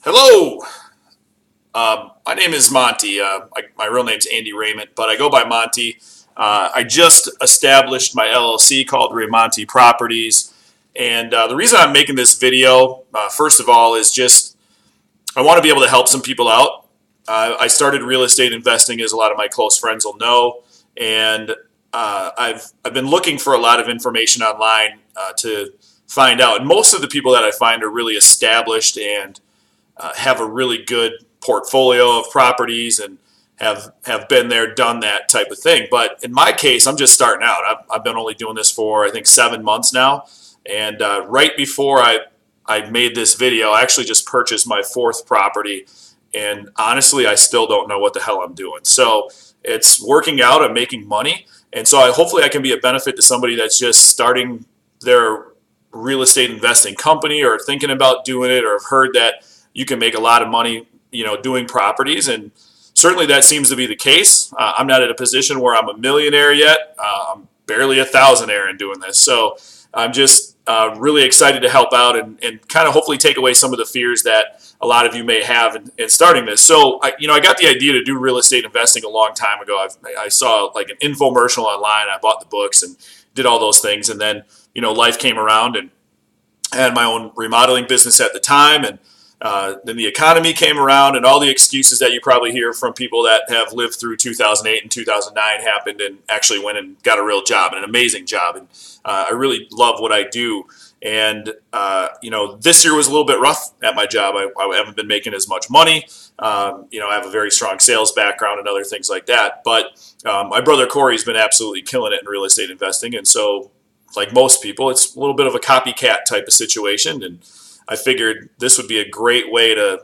Hello, my name is Monty. My real name's Andy Raymond, but I go by Monty. I just established my LLC called ReyMonte Properties. And the reason I'm making this video, first of all, is just I want to be able to help some people out. I started real estate investing, as a lot of my close friends will know, and I've been looking for a lot of information online to find out. And most of the people that I find are really established and have a really good portfolio of properties and have been there, done that type of thing. But in my case, I'm just starting out. I've been only doing this for I think 7 months now, and right before I made this video, I actually just purchased my fourth property, and honestly, I still don't know what the hell I'm doing. So it's working out. I'm making money, and so hopefully I can be a benefit to somebody that's just starting their real estate investing company or thinking about doing it, or have heard that you can make a lot of money, doing properties. And certainly that seems to be the case. I'm not at a position where I'm a millionaire yet. I'm barely a thousandaire in doing this. So I'm just really excited to help out and kind of hopefully take away some of the fears that a lot of you may have in starting this. So, I got the idea to do real estate investing a long time ago. I saw like an infomercial online. I bought the books and did all those things. And then, life came around, and I had my own remodeling business at the time. And then the economy came around, and all the excuses that you probably hear from people that have lived through 2008 and 2009 happened, and actually went and got a real job, and an amazing job. And I really love what I do. And, this year was a little bit rough at my job. I haven't been making as much money. I have a very strong sales background and other things like that. But my brother Corey's been absolutely killing it in real estate investing. And so, like most people, it's a little bit of a copycat type of situation. And I figured this would be a great way to,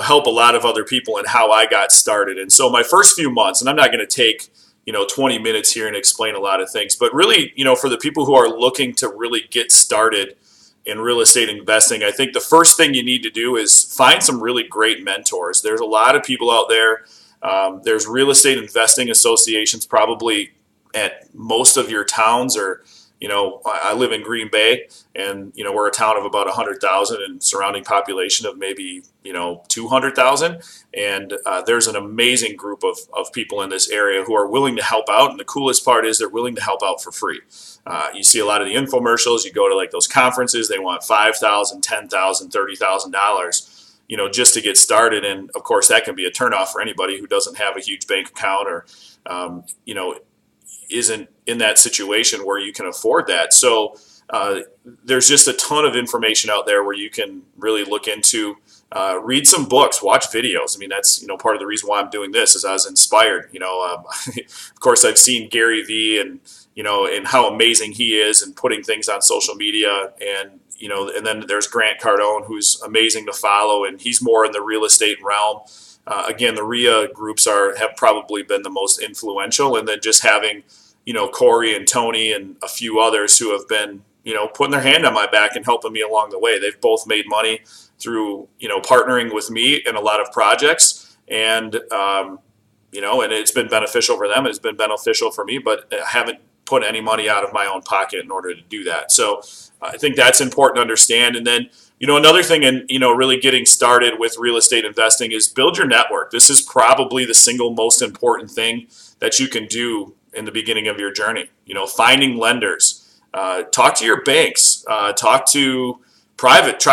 help a lot of other people in how I got started. And so my first few months, and I'm not going to take, 20 minutes here and explain a lot of things, but really, for the people who are looking to really get started in real estate investing, I think the first thing you need to do is find some really great mentors. There's a lot of people out there. There's real estate investing associations probably at most of your towns, or I live in Green Bay, and we're a town of about 100,000 and surrounding population of maybe 200,000, and there's an amazing group of people in this area who are willing to help out. And the coolest part is they're willing to help out for free. You see a lot of the infomercials. You go to like those conferences, they want $5,000, $10,000, $30,000, just to get started. And of course, that can be a turnoff for anybody who doesn't have a huge bank account, or isn't in that situation where you can afford that. So there's just a ton of information out there where you can really look into, read some books, watch videos. I mean, that's, part of the reason why I'm doing this is I was inspired. Of course, I've seen Gary Vee and how amazing he is and putting things on social media. And, and then there's Grant Cardone, who's amazing to follow, and he's more in the real estate realm. Again, the RIA groups have probably been the most influential. And then just having, Corey and Tony and a few others who have been, putting their hand on my back and helping me along the way. They've both made money through, partnering with me in a lot of projects. And, and it's been beneficial for them. It's been beneficial for me, but I haven't put any money out of my own pocket in order to do that. So I think that's important to understand. And then, another thing in, really getting started with real estate investing is build your network. This is probably the single most important thing that you can do in the beginning of your journey. Finding lenders, talk to your banks, try to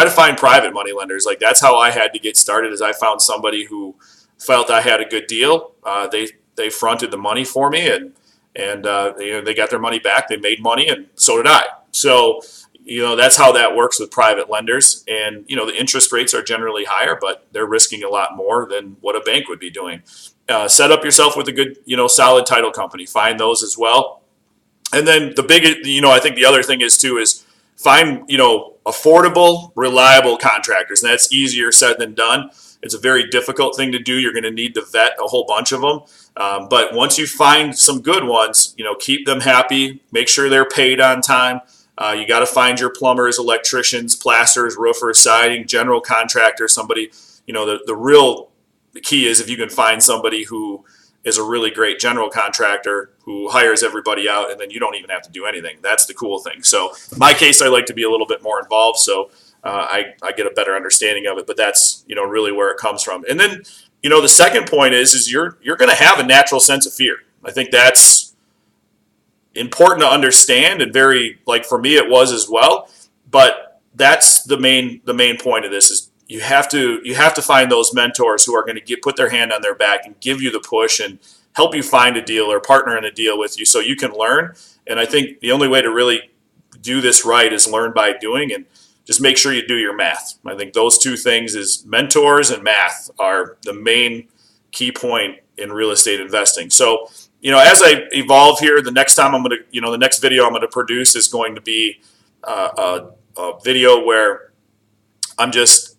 find private money lenders. Like, that's how I had to get started, is I found somebody who felt I had a good deal. They fronted the money for me, and they got their money back. They made money, and so did I. So, that's how that works with private lenders. And, the interest rates are generally higher, but they're risking a lot more than what a bank would be doing. Set up yourself with a good, solid title company. Find those as well. And then the big, I think the other thing is find, affordable, reliable contractors. And that's easier said than done. It's a very difficult thing to do. You're going to need to vet a whole bunch of them. But once you find some good ones, keep them happy. Make sure they're paid on time. You got to find your plumbers, electricians, plasters, roofers, siding, general contractors, somebody, the key is if you can find somebody who is a really great general contractor who hires everybody out, and then you don't even have to do anything. That's the cool thing. So in my case, I like to be a little bit more involved. So I get a better understanding of it. But that's, really where it comes from. And then, the second point is you're going to have a natural sense of fear. I think that's important to understand, and very, like, for me it was as well. But that's the main point of this is you have to find those mentors who are going to put their hand on their back and give you the push and help you find a deal or partner in a deal with you so you can learn. And I think the only way to really do this right is learn by doing, and just make sure you do your math. I think those two things, is mentors and math, are the main key point in real estate investing. So, as I evolve here, the next time the next video I'm going to produce is going to be a video where I'm just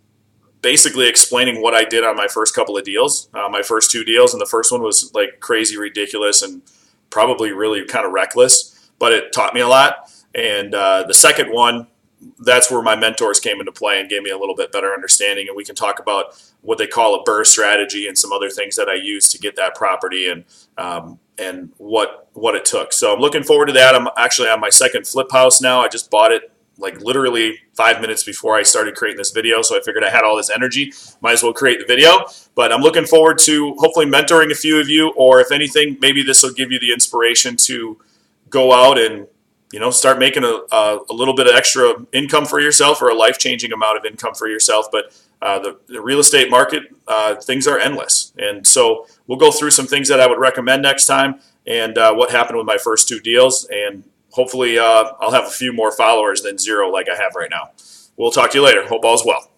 basically explaining what I did on my first couple of deals, my first 2 deals. And the first one was like crazy ridiculous and probably really kind of reckless, but it taught me a lot. And the second one, that's where my mentors came into play and gave me a little bit better understanding. And we can talk about what they call a BRRRR strategy and some other things that I used to get that property, and what it took. So I'm looking forward to that. I'm actually on my second flip house now. I just bought it like literally 5 minutes before I started creating this video. So I figured I had all this energy, might as well create the video. But I'm looking forward to hopefully mentoring a few of you, or if anything, maybe this will give you the inspiration to go out and start making a little bit of extra income for yourself, or a life-changing amount of income for yourself. But the real estate market, things are endless. And so we'll go through some things that I would recommend next time, and what happened with my first 2 deals. And hopefully I'll have a few more followers than 0 like I have right now. We'll talk to you later. Hope all's well.